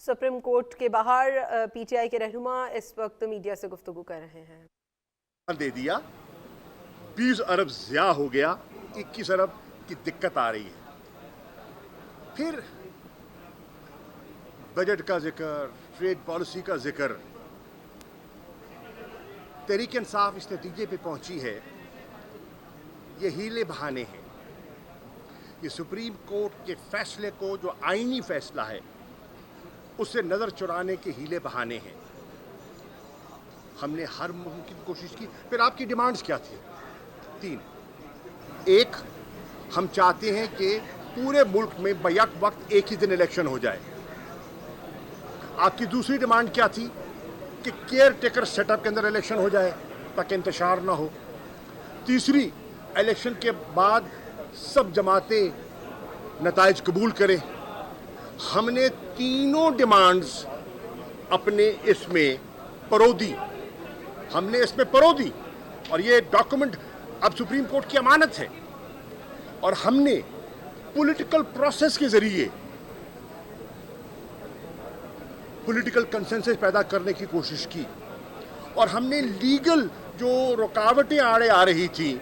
Supreme court کے باہر P T I کے رہنما اس وقت میڈیا سے گفتگو کر رہے ہیں. دے دیا 20 ارب ضیاء ہو گیا, 21 ارب کی دقت آ رہی ہے. پھر بجٹ کا ذکر, ٹریڈ پالیسی کا ذکر. تحریک انصاف اس نتیجے پہ پہنچی ہے یہ ہیلے بہانے ہیں. یہ سپریم کورٹ کے فیصلے کو جو آئینی فیصلہ ہے اس سے نظر چرانے کے ہیلے بہانے ہیں. ہم نے ہر ممکن کوشش کی. پھر آپ کی ڈیمانڈز کیا تھی؟ 3. ایک, ہم چاہتے ہیں کہ پورے ملک میں بیک وقت ایک ہی دن الیکشن ہو جائے. آپ کی دوسری ڈیمانڈ کیا تھی؟ کہ کیئر ٹیکر سیٹ اپ کے اندر الیکشن ہو جائے تاکہ انتشار نہ ہو. تیسری, الیکشن کے بعد سب جماعتیں نتائج قبول کریں. ہم نے تینوں ڈیمانڈز اپنے اس میں پرو دی. ہم نے اس میں پرو دی اور یہ ڈاکومنٹ اب سپریم کورٹ کی امانت ہے. اور ہم نے پولیٹیکل پروسیس کے ذریعے پولیٹیکل کنسنسس پیدا کرنے کی کوشش کی. اور ہم نے لیگل جو رکاوٹیں آڑے آ رہی تھیں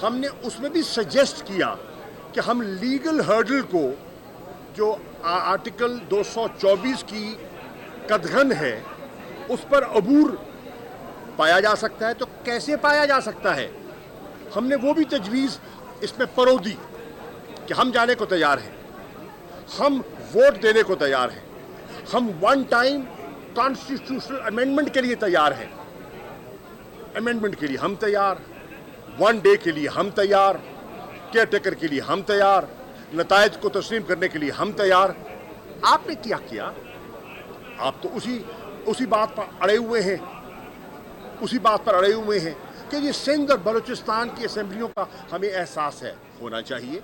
ہم نے اس میں بھی سجیسٹ کیا کہ ہم لیگل ہرڈل کو جو آرٹیکل 224 کی قدغن ہے اس پر عبور پایا جا سکتا ہے. تو کیسے پایا جا سکتا ہے؟ ہم نے وہ بھی تجویز اس میں پرو دی کہ ہم جانے کو تیار ہیں, ہم ووٹ دینے کو تیار ہیں, ہم ون ٹائم کانسٹیٹیوشنل امینڈمنٹ کے لیے تیار ہیں. امینڈمنٹ کے لیے ہم تیار, ون ڈے کے لیے ہم تیار, کیئر ٹیکر کے لیے ہم تیار, نتائج کو تسلیم کرنے کے لیے ہم تیار. آپ نے کیا؟ آپ تو اسی بات پر اڑے ہوئے ہیں کہ یہ سندھ اور بلوچستان کی اسمبلیوں کا ہمیں احساس ہے. ہونا چاہیے,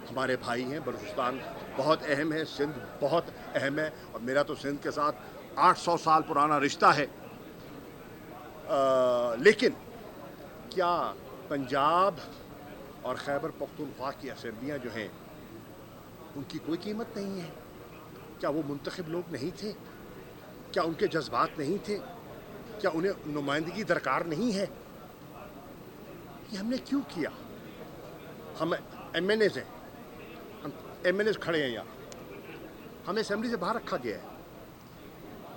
ہمارے بھائی ہیں. بلوچستان بہت اہم ہے, سندھ بہت اہم ہے, اور میرا تو سندھ کے ساتھ 800 سال پرانا رشتہ ہے. لیکن کیا پنجاب اور خیبر پختونخوا کی اسمبلیاں جو ہیں ان کی کوئی قیمت نہیں ہے؟ کیا وہ منتخب لوگ نہیں تھے؟ کیا ان کے جذبات نہیں تھے؟ کیا انہیں نمائندگی درکار نہیں ہے؟ یہ ہم نے کیوں کیا؟ ہم ایم این ایز ہیں, ہم ایم این ایز کھڑے ہیں یہاں, ہمیں اسمبلی سے باہر رکھا گیا ہے.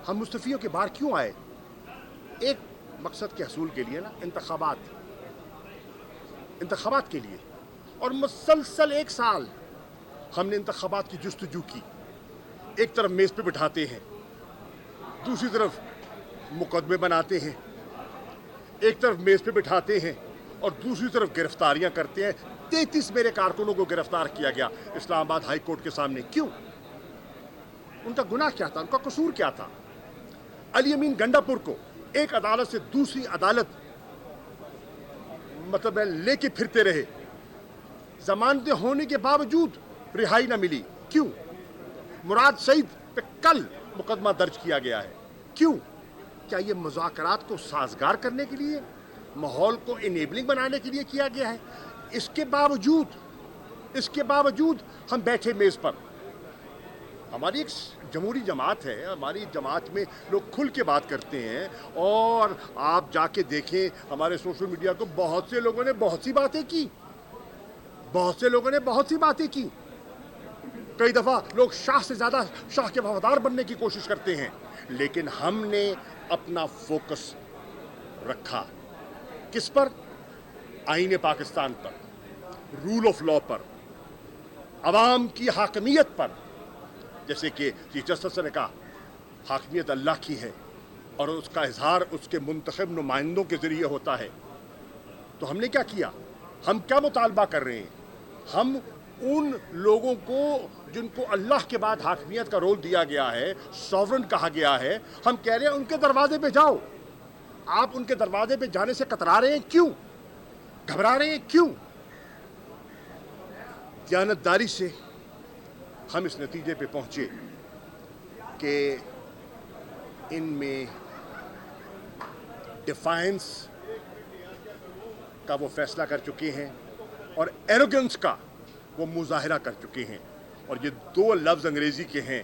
ہم مستفیوں کے باہر کیوں آئے؟ ایک مقصد کے حصول کے لیے نا, انتخابات کے لیے. اور مسلسل 1 سال ہم نے انتخابات کی جستجو کی. ایک طرف میز پہ بٹھاتے ہیں, دوسری طرف مقدمے بناتے ہیں. ایک طرف میز پہ بٹھاتے ہیں اور دوسری طرف گرفتاریاں کرتے ہیں. 33 میرے کارکنوں کو گرفتار کیا گیا اسلام آباد ہائی کورٹ کے سامنے. کیوں؟ ان کا گناہ کیا تھا؟ ان کا قصور کیا تھا؟ علی امین گنڈا پور کو ایک عدالت سے دوسری عدالت لے کے پھرتے رہے, ضمانتیں ہونے کے باوجود رہائی نہ ملی. کیوں؟ مراد سعید پہ کل مقدمہ درج کیا گیا ہے. کیوں؟ کیا یہ مذاکرات کو سازگار کرنے کے لیے, ماحول کو انیبلنگ بنانے کے لیے کیا گیا ہے؟ اس کے باوجود ہم بیٹھے میز پر. ہماری ایک جمہوری جماعت ہے, ہماری جماعت میں لوگ کھل کے بات کرتے ہیں, اور آپ جا کے دیکھیں ہمارے سوشل میڈیا کو, بہت سے لوگوں نے بہت سی باتیں کی. کئی دفعہ لوگ شاہ سے زیادہ شاہ کے وفادار بننے کی کوشش کرتے ہیں, لیکن ہم نے اپنا فوکس رکھا کس پر؟ آئین پاکستان پر, رول آف لا پر, عوام کی حاکمیت پر. جیسے کہ چیف جسٹس نے کہا حاکمیت اللہ کی ہے اور اس کا اظہار اس کے منتخب نمائندوں کے ذریعے ہوتا ہے. تو ہم نے کیا کیا؟ ہم کیا مطالبہ کر رہے ہیں؟ ہم ان لوگوں کو جن کو اللہ کے بعد حاکمیت کا رول دیا گیا ہے, سوورن کہا گیا ہے, ہم کہہ رہے ہیں ان کے دروازے پہ جاؤ. آپ ان کے دروازے پہ جانے سے کترا رہے ہیں. کیوں؟ گھبرا رہے ہیں. کیوں؟ دیانتداری سے ہم اس نتیجے پہ پہنچے کہ ان میں ڈیفائنس کا وہ فیصلہ کر چکے ہیں اور ایروگنس کا وہ مظاہرہ کر چکے ہیں. اور یہ 2 لفظ انگریزی کے ہیں,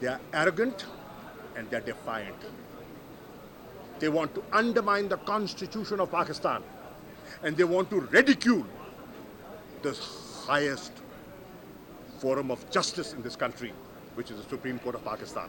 They are arrogant and they are defiant. They want to undermine the Constitution of Pakistan and they want to ridicule the highest forum of justice in this country, which is the Supreme Court of Pakistan.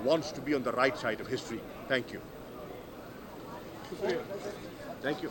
wants to be on the right side of history. Thank you. Thank you.